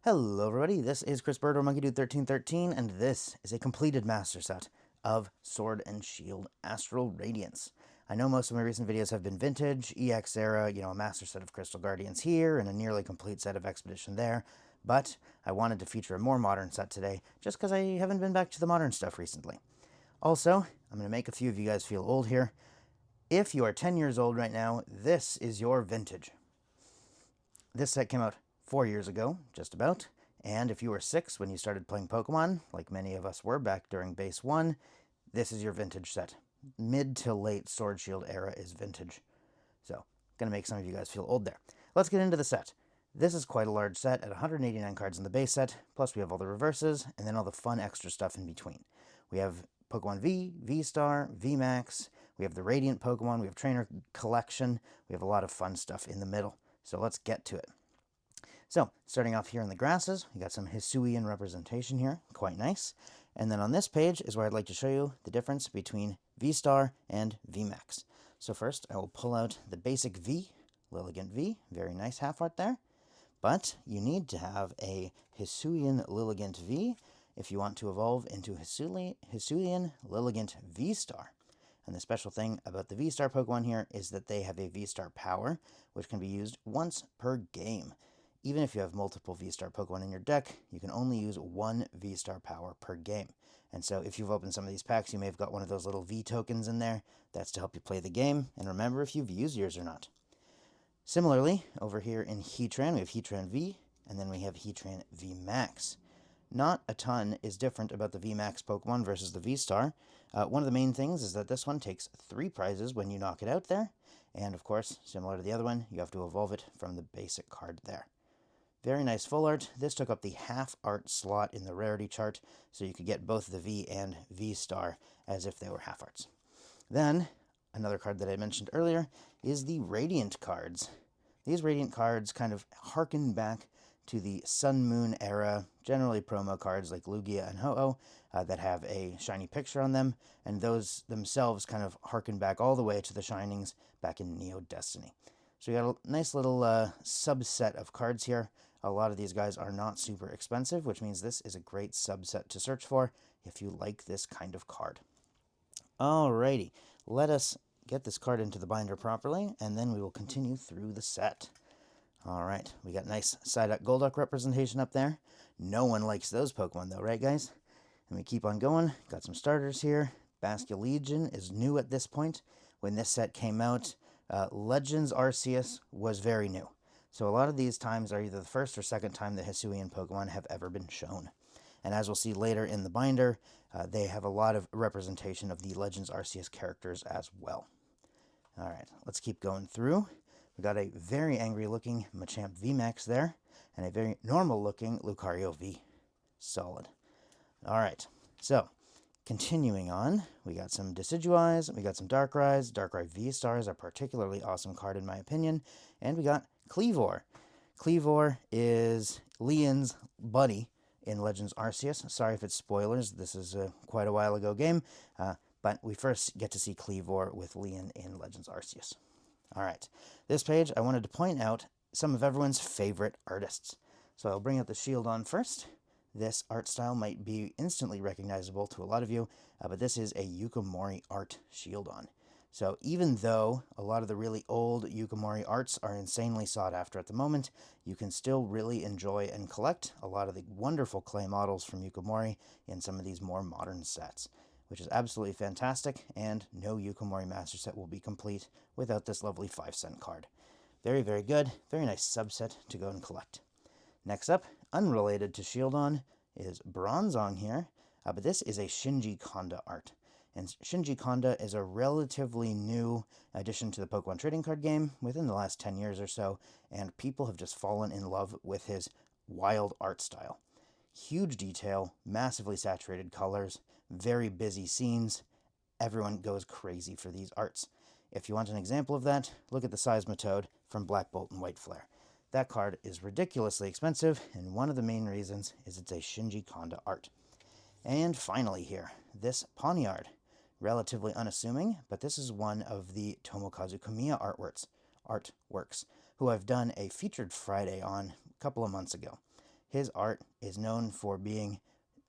Hello everybody, this is Chris Bird or MonkeyDude1313, and this is a completed master set of Sword and Shield Astral Radiance. I know most of my recent videos have been vintage, EX era, a master set of Crystal Guardians here, and a nearly complete set of Expedition there, but I wanted to feature a more modern set today, just because I haven't been back to the modern stuff recently. Also, I'm going to make a few of you guys feel old here. If you are 10 years old right now, this is your vintage. This set came out 4 years ago, just about, and if you were 6 when you started playing Pokemon, like many of us were back during Base 1, this is your vintage set. Mid to late Sword Shield era is vintage. So, gonna make some of you guys feel old there. Let's get into the set. This is quite a large set at 189 cards in the base set, plus we have all the reverses, and then all the fun extra stuff in between. We have Pokemon V, V-Star, V-Max, we have the Radiant Pokemon, we have Trainer Collection, we have a lot of fun stuff in the middle. So let's get to it. So, starting off here in the grasses, we got some Hisuian representation here, quite nice. And then on this page is where I'd like to show you the difference between V-Star and V-Max. So first, I will pull out the basic V, Lilligant V, very nice half art there. But you need to have a Hisuian Lilligant V if you want to evolve into Hisuian Lilligant V-Star. And the special thing about the V-Star Pokemon here is that they have a V-Star power, which can be used once per game. Even if you have multiple V-Star Pokemon in your deck, you can only use one V-Star power per game. And so if you've opened some of these packs, you may have got one of those little V tokens in there. That's to help you play the game, and remember if you've used yours or not. Similarly, over here in Heatran, we have Heatran V, and then we have Heatran V-Max. Not a ton is different about the V-Max Pokemon versus the V-Star. One of the main things is that this one takes 3 prizes when you knock it out there. And of course, similar to the other one, you have to evolve it from the basic card there. Very nice full art. This took up the half art slot in the rarity chart, so you could get both the V and V-Star as if they were half arts. Then, another card that I mentioned earlier is the Radiant cards. These Radiant cards kind of harken back to the Sun Moon era, generally promo cards like Lugia and Ho-Oh that have a shiny picture on them, and those themselves kind of harken back all the way to the Shinings back in Neo Destiny. So you got a nice little subset of cards here. A lot of these guys are not super expensive, which means this is a great subset to search for if you like this kind of card. Alrighty, let us get this card into the binder properly, and then we will continue through the set. Alright, we got nice Psyduck Golduck representation up there. No one likes those Pokemon though, right guys? And we keep on going. Got some starters here. Basculegion is new at this point. When this set came out, Legends Arceus was very new. So a lot of these times are either the first or second time that Hisuian Pokemon have ever been shown. And as we'll see later in the binder, they have a lot of representation of the Legends Arceus characters as well. Alright, let's keep going through. We got a very angry looking Machamp VMAX there, and a very normal looking Lucario V. Solid. Alright, so continuing on, we got some Decidueyes, we got some Darkrai's. Darkrai V-Star is a particularly awesome card in my opinion, and we got Kleavor. Kleavor is Leon's buddy in Legends Arceus. Sorry if it's spoilers, this is quite a while ago game, but we first get to see Kleavor with Leon in Legends Arceus. Alright, this page I wanted to point out some of everyone's favorite artists. So I'll bring out the shield on first. This art style might be instantly recognizable to a lot of you, but this is a Yukimori art shield on. So even though a lot of the really old Yukimori arts are insanely sought after at the moment, you can still really enjoy and collect a lot of the wonderful clay models from Yukimori in some of these more modern sets, which is absolutely fantastic, and no Yukimori Master Set will be complete without this lovely 5-cent card. Very, very good. Very nice subset to go and collect. Next up, unrelated to Shieldon, is Bronzong here, but this is a Shinji Konda art. And Shinji Konda is a relatively new addition to the Pokemon trading card game within the last 10 years or so, and people have just fallen in love with his wild art style. Huge detail, massively saturated colors, very busy scenes. Everyone goes crazy for these arts. If you want an example of that, look at the Seismitoad from Black Bolt and White Flare. That card is ridiculously expensive, and one of the main reasons is it's a Shinji Konda art. And finally here, this Pawniard. Relatively unassuming, but this is one of the Tomokazu Kamiya artworks, who I've done a featured Friday on a couple of months ago. his art is known for being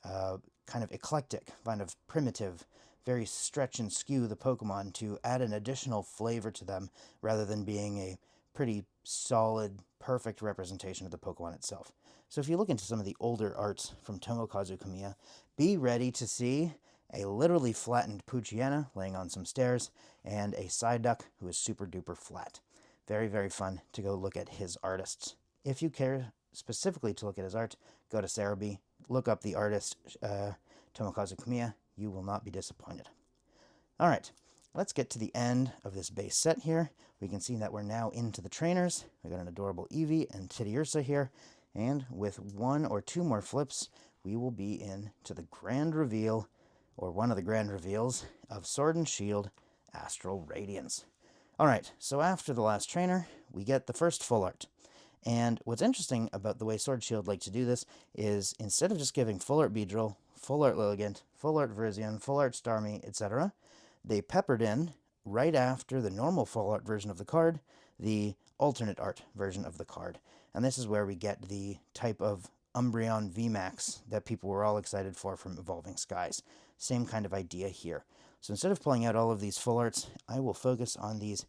kind of eclectic, kind of primitive, very stretch and skew the Pokemon to add an additional flavor to them rather than being a pretty solid, perfect representation of the Pokemon itself. So if you look into some of the older arts from Tomokazu Kamiya, be ready to see a literally flattened Poochyena laying on some stairs, and a Psyduck who is super duper flat. Very, very fun to go look at his artists. If you care specifically to look at his art, go to Cerebi, look up the artist Tomokazu Kamiya. You will not be disappointed. All right, let's get to the end of this base set here. We can see that we're now into the trainers. We got an adorable Eevee and Teddiursa here, and with one or two more flips, we will be into the grand reveal, or one of the grand reveals, of Sword and Shield Astral Radiance. All right, so after the last trainer, we get the first full art. And what's interesting about the way Sword Shield like to do this is instead of just giving full art Beedrill, full art Lilligant, full art Virizion, full art Starmie, etc., they peppered in, right after the normal full art version of the card, the alternate art version of the card. And this is where we get the type of Umbreon VMAX that people were all excited for from Evolving Skies. Same kind of idea here. So instead of pulling out all of these full arts, I will focus on these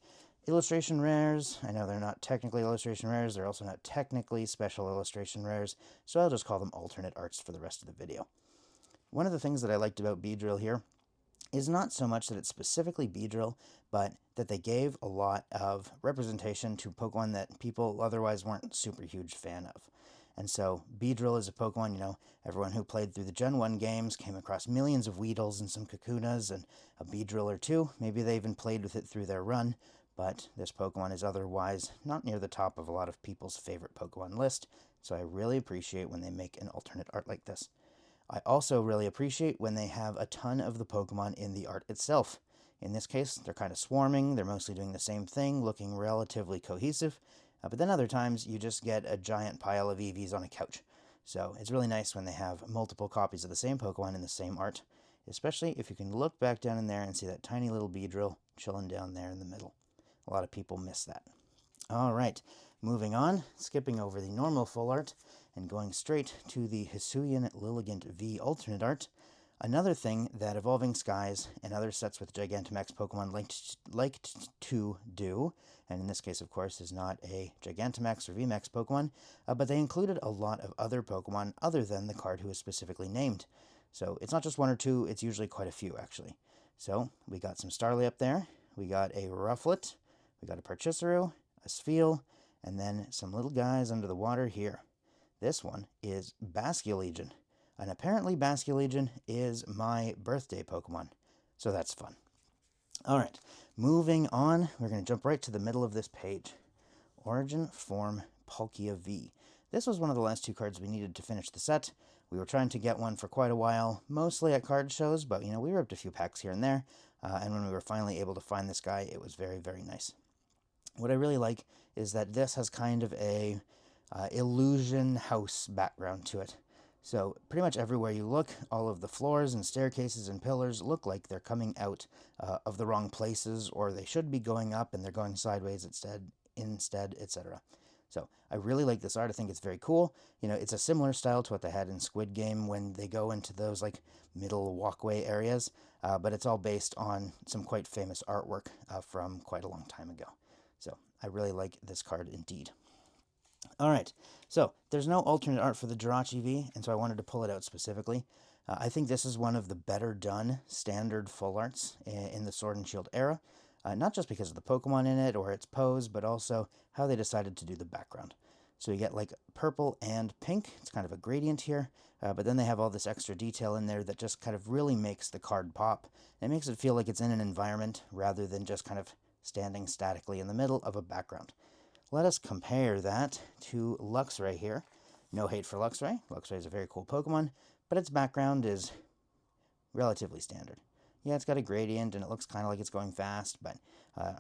illustration rares. I know they're not technically illustration rares, they're also not technically special illustration rares, so I'll just call them alternate arts for the rest of the video. One of the things that I liked about Beedrill here is not so much that it's specifically Beedrill, but that they gave a lot of representation to Pokemon that people otherwise weren't super huge fan of. And so Beedrill is a Pokemon, you know, everyone who played through the Gen 1 games came across millions of Weedles and some Kakunas and a Beedrill or two. Maybe they even played with it through their run, but this Pokemon is otherwise not near the top of a lot of people's favorite Pokemon list, so I really appreciate when they make an alternate art like this. I also really appreciate when they have a ton of the Pokemon in the art itself. In this case, they're kind of swarming, they're mostly doing the same thing, looking relatively cohesive, but then other times you just get a giant pile of Eevees on a couch. So it's really nice when they have multiple copies of the same Pokemon in the same art, especially if you can look back down in there and see that tiny little Beedrill chilling down there in the middle. A lot of people miss that. All right, moving on, skipping over the normal full art and going straight to the Hisuian Lilligant V alternate art. Another thing that Evolving Skies and other sets with Gigantamax Pokemon liked to do, and in this case, of course, is not a Gigantamax or VMAX Pokemon, but they included a lot of other Pokemon other than the card who is specifically named. So it's not just one or two, it's usually quite a few, actually. So we got some Starly up there, we got a Rufflet, we got a Parchisaru, a Spheal, and then some little guys under the water here. This one is Basculegion. And apparently Basculegion is my birthday Pokemon. So that's fun. Alright, moving on, we're going to jump right to the middle of this page. Origin Form Palkia V. This was one of the last two cards we needed to finish the set. We were trying to get one for quite a while, mostly at card shows, but you know, we ripped a few packs here and there. And when we were finally able to find this guy, it was very, very nice. What I really like is that this has kind of a illusion house background to it. So pretty much everywhere you look, all of the floors and staircases and pillars look like they're coming out of the wrong places, or they should be going up and they're going sideways instead, etc. So I really like this art. I think it's very cool. You know, it's a similar style to what they had in Squid Game when they go into those like middle walkway areas, but it's all based on some quite famous artwork from quite a long time ago. So I really like this card indeed. All right, so there's no alternate art for the Jirachi V, and so I wanted to pull it out specifically. I think this is one of the better done standard full arts in the Sword and Shield era, not just because of the Pokemon in it or its pose, but also how they decided to do the background. So you get like purple and pink, it's kind of a gradient here, but then they have all this extra detail in there that just kind of really makes the card pop. It makes it feel like it's in an environment rather than just kind of standing statically in the middle of a background. Let us compare that to Luxray here. No hate for Luxray. Luxray is a very cool Pokemon, but its background is relatively standard. Yeah, it's got a gradient, and it looks kind of like it's going fast, but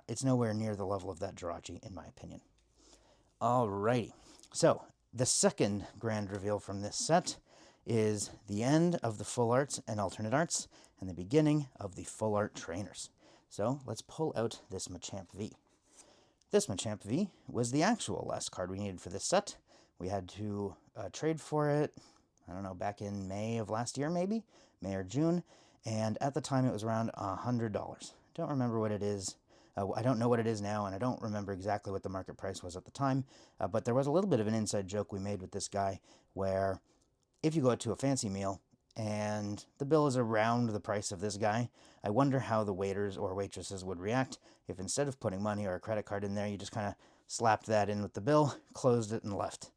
it's nowhere near the level of that Jirachi, in my opinion. Alrighty, so the second grand reveal from this set is the end of the full arts and alternate arts, and the beginning of the full art trainers. So let's pull out this Machamp V. This Machamp V was the actual last card we needed for this set. We had to a trade for it, I don't know, back in May of last year, maybe? May or June. And at the time, it was around $100. Don't remember what it is. I don't know what it is now, and I don't remember exactly what the market price was at the time. But there was a little bit of an inside joke we made with this guy where if you go out to a fancy meal and the bill is around the price of this guy, I wonder how the waiters or waitresses would react if instead of putting money or a credit card in there, you just kind of slapped that in with the bill, closed it, and left.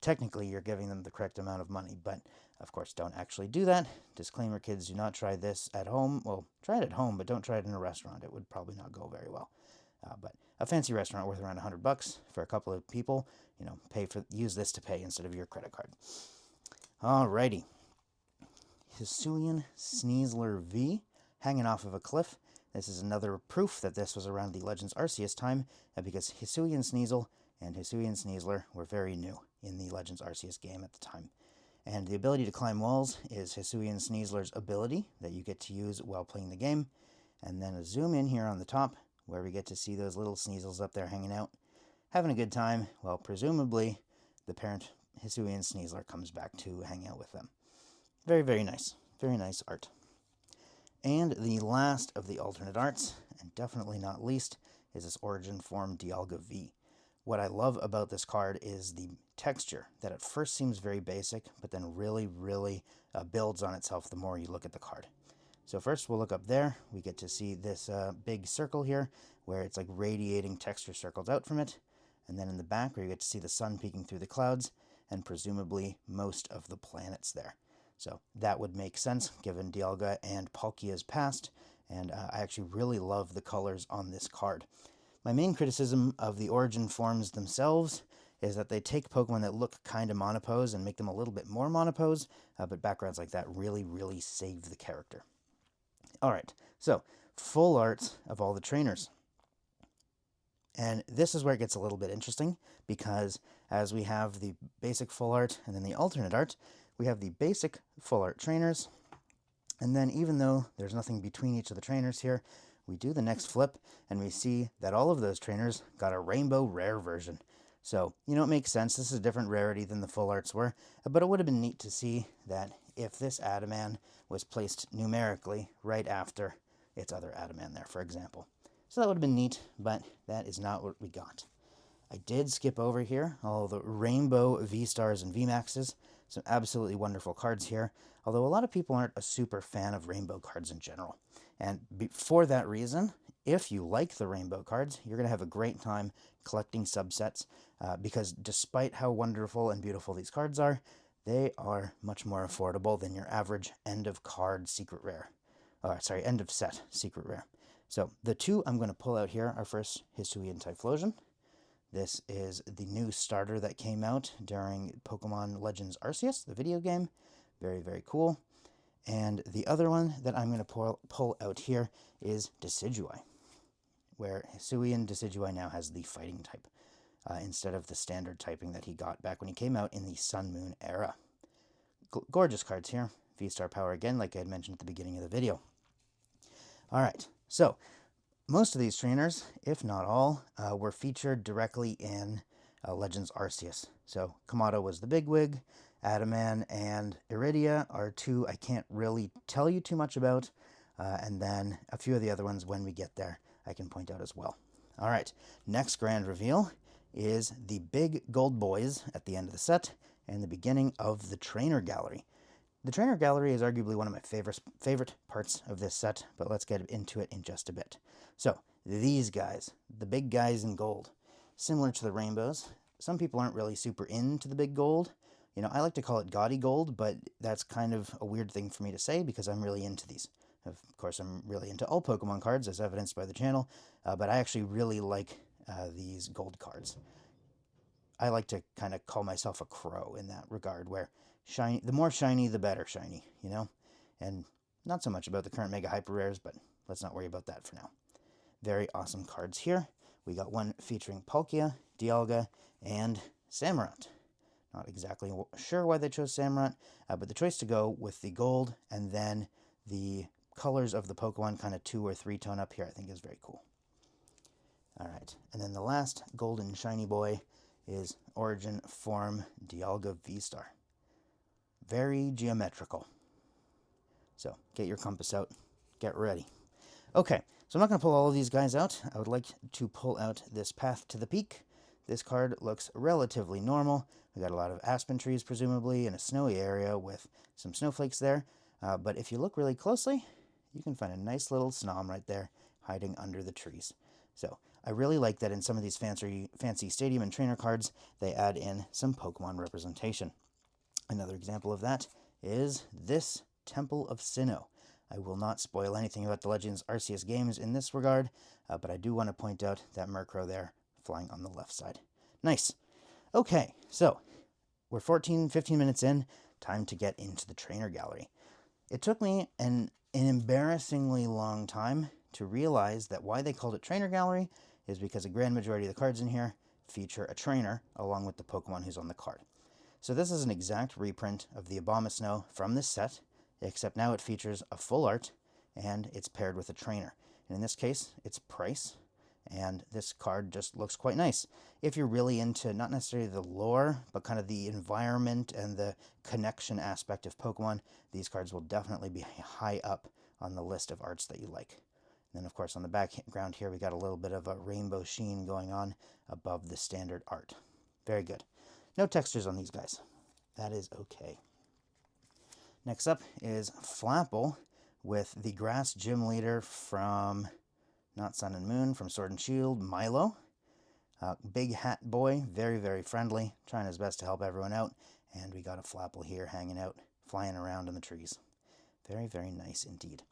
Technically, you're giving them the correct amount of money, but of course, don't actually do that. Disclaimer, kids, do not try this at home. Well, try it at home, but don't try it in a restaurant. It would probably not go very well. But a fancy restaurant worth around $100 for a couple of people, use this to pay instead of your credit card. Alrighty. Hisuian Sneasler V, hanging off of a cliff. This is another proof that this was around the Legends Arceus time, because Hisuian Sneasel and Hisuian Sneasler were very new in the Legends Arceus game at the time. And the ability to climb walls is Hisuian Sneasler's ability that you get to use while playing the game. And then a zoom in here on the top, where we get to see those little Sneasels up there hanging out, having a good time. Well, presumably, the parent Hisuian Sneasler comes back to hang out with them. Very, very nice. Very nice art. And the last of the alternate arts, and definitely not least, is this Origin Form Dialga V. What I love about this card is the texture, that at first seems very basic, but then really, really builds on itself the more you look at the card. So first we'll look up there. We get to see this big circle here, where it's like radiating texture circles out from it. And then in the back, where you get to see the sun peeking through the clouds, and presumably most of the planets there. So that would make sense, given Dialga and Palkia's past, and I actually really love the colors on this card. My main criticism of the Origin forms themselves is that they take Pokemon that look kind of monopose and make them a little bit more monopose, but backgrounds like that really, really save the character. Alright, so full art of all the trainers. And this is where it gets a little bit interesting, because as we have the basic full art and then the alternate art, we have the basic full art trainers, and then even though there's nothing between each of the trainers here, we do the next flip, and we see that all of those trainers got a rainbow rare version. So, it makes sense. This is a different rarity than the full arts were, but it would have been neat to see that if this Adaman was placed numerically right after its other Adaman there, for example. So that would have been neat, but that is not what we got. I did skip over here all the rainbow V-Stars and V-Maxes. Some absolutely wonderful cards here, although a lot of people aren't a super fan of rainbow cards in general. And for that reason, if you like the rainbow cards, you're going to have a great time collecting subsets, because despite how wonderful and beautiful these cards are, they are much more affordable than your average end of card secret rare. End of set secret rare. So the two I'm going to pull out here are first Hisuian Typhlosion. This is the new starter that came out during Pokemon Legends Arceus, the video game. Very, very cool. And the other one that I'm going to pull out here is Decidueye, where Hisuian Decidueye now has the fighting type, instead of the standard typing that he got back when he came out in the Sun Moon era. Gorgeous cards here. V-Star power again, like I had mentioned at the beginning of the video. Alright, so most of these trainers, if not all, were featured directly in Legends Arceus. So Kamado was the bigwig, Adaman and Iridia are two I can't really tell you too much about, and then a few of the other ones when we get there I can point out as well. Alright, next grand reveal is the big gold boys at the end of the set and the beginning of the trainer gallery. The trainer gallery is arguably one of my favorite parts of this set, but let's get into it in just a bit. So, these guys, the big guys in gold, similar to the rainbows. Some people aren't really super into the big gold. I like to call it gaudy gold, but that's kind of a weird thing for me to say because I'm really into these. Of course, I'm really into all Pokemon cards, as evidenced by the channel, but I actually really like these gold cards. I like to kind of call myself a crow in that regard, where shiny, the more shiny, the better shiny, And not so much about the current Mega Hyper Rares, but let's not worry about that for now. Very awesome cards here. We got one featuring Palkia, Dialga, and Samurott. Not exactly sure why they chose Samurott, but the choice to go with the gold and then the colors of the Pokemon kind of 2 or 3 tone up here I think is very cool. Alright, and then the last golden shiny boy is Origin Form Dialga V-Star. Very geometrical. So get your compass out, get ready. Okay, so I'm not going to pull all of these guys out. I would like to pull out this Path to the Peak. This card looks relatively normal. We got a lot of aspen trees, presumably, in a snowy area with some snowflakes there. But if you look really closely, you can find a nice little Snom right there hiding under the trees. So I really like that in some of these fancy stadium and trainer cards, they add in some Pokemon representation. Another example of that is this Temple of Sinnoh. I will not spoil anything about the Legends Arceus games in this regard, but I do want to point out that Murkrow there flying on the left side. Nice. Okay, so we're 15 minutes in. Time to get into the trainer gallery. It took me an embarrassingly long time to realize that why they called it trainer gallery is because a grand majority of the cards in here feature a trainer along with the Pokemon who's on the card. So this is an exact reprint of the Abomasnow from this set, except now it features a full art and it's paired with a trainer. And in this case, it's Price, and this card just looks quite nice. If you're really into not necessarily the lore, but kind of the environment and the connection aspect of Pokemon, these cards will definitely be high up on the list of arts that you like. And then, of course, on the background here, we got a little bit of a rainbow sheen going on above the standard art. Very good. No textures on these guys. That is okay. Next up is Flapple with the Grass Gym Leader from, not Sun and Moon, from Sword and Shield, Milo. Big hat boy, very, very friendly, trying his best to help everyone out. And we got a Flapple here hanging out, flying around in the trees. Very, very nice indeed.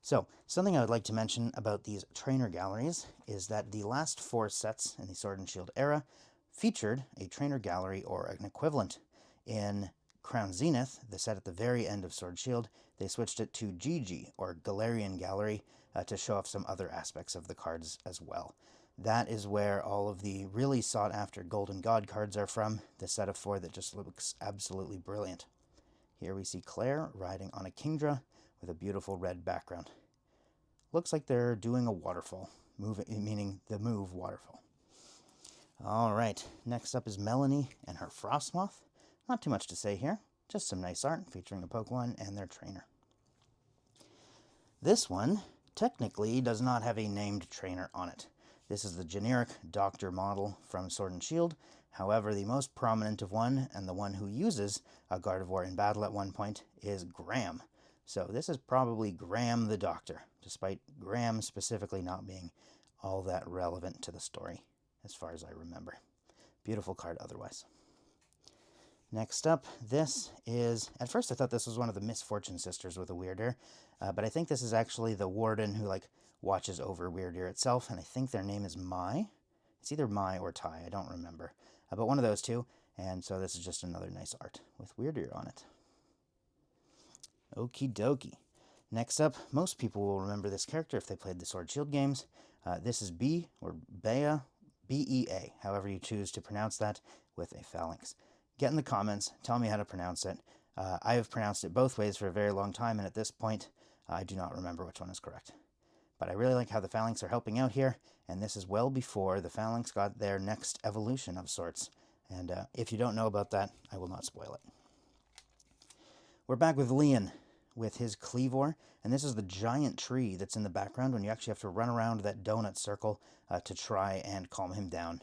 So, something I would like to mention about these trainer galleries is that the last 4 sets in the Sword and Shield era featured a trainer gallery or an equivalent. In Crown Zenith, the set at the very end of Sword Shield, they switched it to GG, or Galarian Gallery, to show off some other aspects of the cards as well. That is where all of the really sought-after Golden God cards are from, the set of 4 that just looks absolutely brilliant. Here we see Claire riding on a Kingdra with a beautiful red background. Looks like they're doing a waterfall, meaning the move waterfall. Alright, next up is Melanie and her Frostmoth. Not too much to say here, just some nice art featuring a Pokemon and their trainer. This one technically does not have a named trainer on it. This is the generic Doctor model from Sword and Shield. However, the most prominent of one, and the one who uses a Gardevoir in battle at one point, is Graham. So this is probably Graham the Doctor, despite Graham specifically not being all that relevant to the story, as far as I remember. Beautiful card otherwise. Next up, this is, at first I thought this was one of the Misfortune Sisters with a Weirdeer, but I think this is actually the warden who watches over Weirdeer itself, and I think their name is Mai. It's either Mai or Tai, I don't remember, but one of those two, and so this is just another nice art with Weirdeer on it. Okie dokie. Next up, most people will remember this character if they played the Sword Shield games. This is B, or Bea, B-E-A, however you choose to pronounce that, with a phalanx. Get in the comments, tell me how to pronounce it. I have pronounced it both ways for a very long time, and at this point, I do not remember which one is correct. But I really like how the phalanx are helping out here, and this is well before the phalanx got their next evolution of sorts. And if you don't know about that, I will not spoil it. We're back with Leon with his Cleavor, and this is the giant tree that's in the background when you actually have to run around that donut circle to try and calm him down.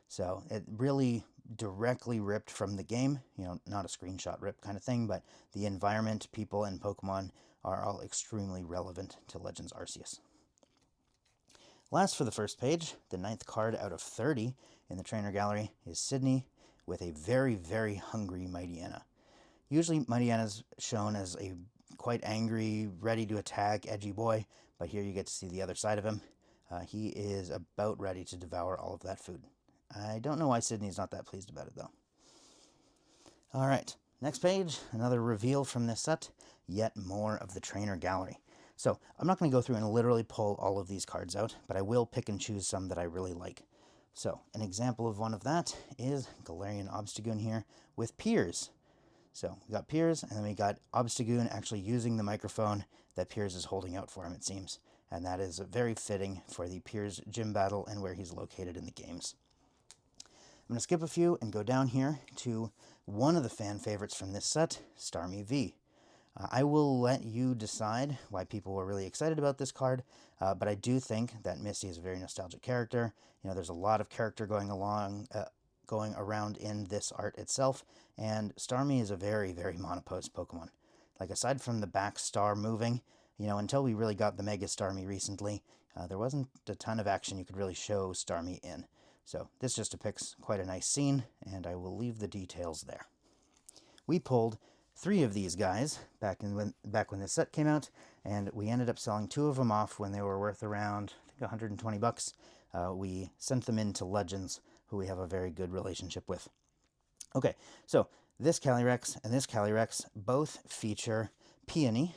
So it really directly ripped from the game, not a screenshot rip kind of thing, but the environment, people, and Pokemon are all extremely relevant to Legends Arceus. Last for the first page, the 9th card out of 30 in the trainer gallery is Sydney with a very, very hungry Mightyena. Usually Mightyena's shown as a quite angry, ready to attack, edgy boy, but here you get to see the other side of him. He is about ready to devour all of that food. I don't know why Sydney's not that pleased about it, though. Alright, next page, another reveal from this set, yet more of the trainer gallery. So, I'm not going to go through and literally pull all of these cards out, but I will pick and choose some that I really like. So, an example of one of that is Galarian Obstagoon here with Piers. So, we got Piers, and then we got Obstagoon actually using the microphone that Piers is holding out for him, it seems. And that is very fitting for the Piers gym battle and where he's located in the games. I'm going to skip a few and go down here to one of the fan favorites from this set, Starmie V. I will let you decide why people were really excited about this card, but I do think that Misty is a very nostalgic character. You know, there's a lot of character going around in this art itself, and Starmie is a very, very monopose Pokemon. Like, aside from the back star moving, you know, until we really got the Mega Starmie recently, there wasn't a ton of action you could really show Starmie in. So this just depicts quite a nice scene, and I will leave the details there. We pulled 3 of these guys back when this set came out, and we ended up selling 2 of them off when they were worth around, I think, 120 bucks. We sent them into Legends, who we have a very good relationship with. Okay, so this Calyrex and this Calyrex both feature Peony,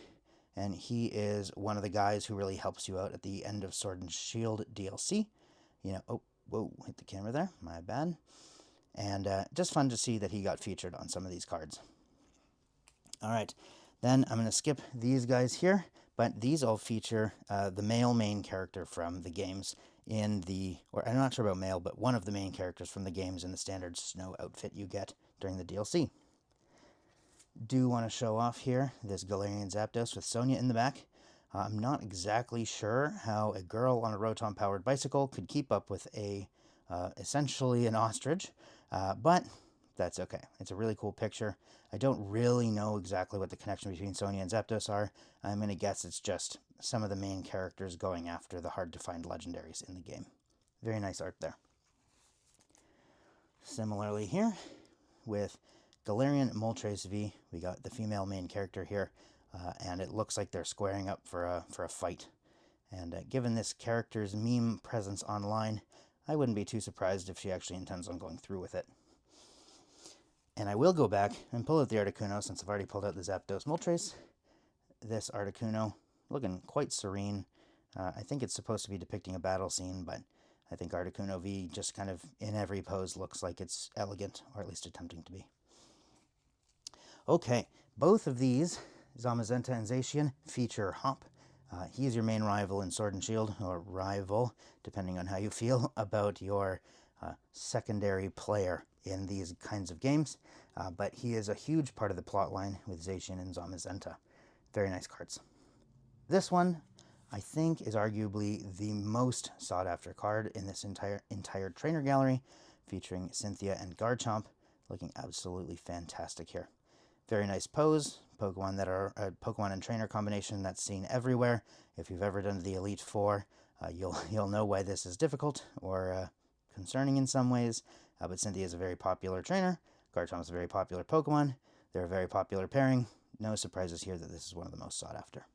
and he is one of the guys who really helps you out at the end of Sword and Shield DLC. You know, oh, whoa, hit the camera there, my bad. And just fun to see that he got featured on some of these cards. All right, then I'm going to skip these guys here, but these all feature the male main character from the games in the, or I'm not sure about male, but one of the main characters from the games in the standard snow outfit you get during the DLC. Do want to show off here this Galarian Zapdos with Sonia in the back. I'm not exactly sure how a girl on a Rotom-powered bicycle could keep up with a essentially an ostrich, but that's okay. It's a really cool picture. I don't really know exactly what the connection between Sonia and Zapdos are. I'm going to guess it's just some of the main characters going after the hard-to-find legendaries in the game. Very nice art there. Similarly here, with Galarian Moltres V, we got the female main character here, and it looks like they're squaring up for a fight. And given this character's meme presence online, I wouldn't be too surprised if she actually intends on going through with it. And I will go back and pull out the Articuno since I've already pulled out the Zapdos Moltres. This Articuno looking quite serene. I think it's supposed to be depicting a battle scene, but I think Articuno V just kind of in every pose looks like it's elegant, or at least attempting to be. Okay, both of these, Zamazenta and Zacian, feature Hop. He is your main rival in Sword and Shield, or rival, depending on how you feel about your secondary player in these kinds of games. But he is a huge part of the plotline with Zacian and Zamazenta. Very nice cards. This one, I think, is arguably the most sought-after card in this entire trainer gallery, featuring Cynthia and Garchomp, looking absolutely fantastic here. Very nice pose. Pokemon that are a Pokemon and trainer combination that's seen everywhere. If you've ever done the Elite Four, you'll know why this is difficult or concerning in some ways. But Cynthia is a very popular trainer. Garchomp is a very popular Pokemon. They're a very popular pairing. No surprises here that this is one of the most sought after.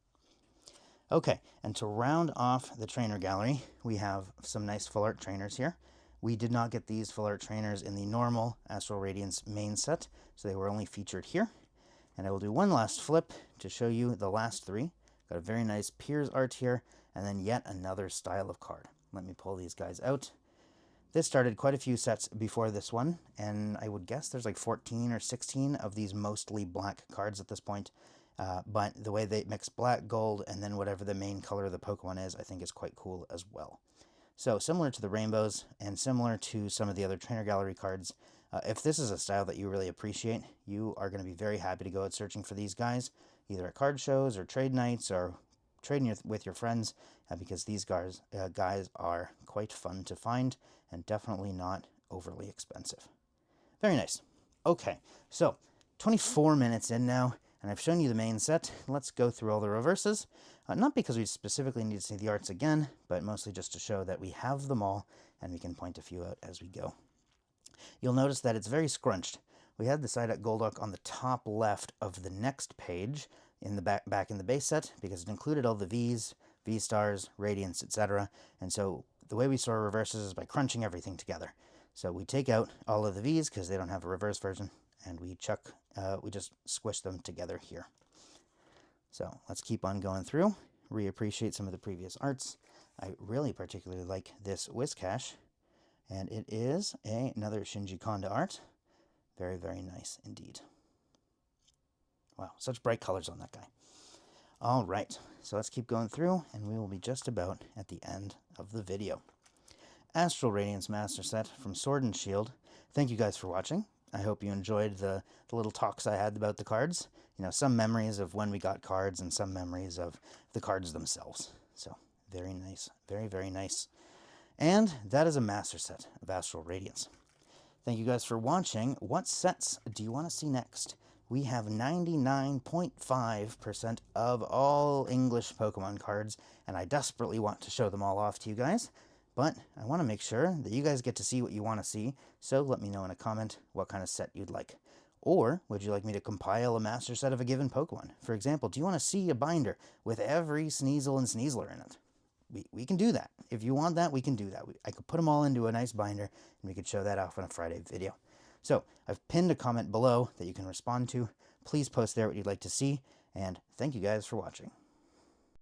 Okay, and to round off the trainer gallery, we have some nice full art trainers here. We did not get these full art trainers in the normal Astral Radiance main set, so they were only featured here. And I will do one last flip to show you the last 3. Got a very nice Piers art here, and then yet another style of card. Let me pull these guys out. This started quite a few sets before this one, and I would guess there's like 14 or 16 of these mostly black cards at this point. But the way they mix black, gold, and then whatever the main color of the Pokemon is, I think is quite cool as well. So similar to the rainbows, and similar to some of the other trainer gallery cards, if this is a style that you really appreciate, you are going to be very happy to go out searching for these guys, either at card shows or trade nights or trading with your friends, because these guys are quite fun to find and definitely not overly expensive. Very nice. Okay, so 24 minutes in now, and I've shown you the main set. Let's go through all the reverses. Not because we specifically need to see the arts again, but mostly just to show that we have them all, and we can point a few out as we go. You'll notice that it's very scrunched. We had the Psyduck Golduck on the top left of the next page, in the back in the base set, because it included all the V's, V-Stars, Radiance, etc. And so the way we store reverses is by crunching everything together. So we take out all of the V's because they don't have a reverse version, and we just squish them together here. So let's keep on going through, reappreciate some of the previous arts. I really particularly like this Whiscash, and it is another Shinji Konda art. Very, very nice indeed. Wow, such bright colors on that guy. All right, so let's keep going through, and we will be just about at the end of the video. Astral Radiance Master Set from Sword and Shield thank you guys for watching. I hope you enjoyed the little talks I had about the cards. You know, some memories of when we got cards and some memories of the cards themselves. So, very nice. Very, very nice. And that is a master set of Astral Radiance. Thank you guys for watching. What sets do you want to see next? We have 99.5% of all English Pokemon cards, and I desperately want to show them all off to you guys. But I want to make sure that you guys get to see what you want to see, so let me know in a comment what kind of set you'd like. Or would you like me to compile a master set of a given Pokemon? For example, do you want to see a binder with every Sneasel and Sneasler in it? We can do that. If you want that, we can do that. I could put them all into a nice binder, and we could show that off on a Friday video. So, I've pinned a comment below that you can respond to. Please post there what you'd like to see, and thank you guys for watching.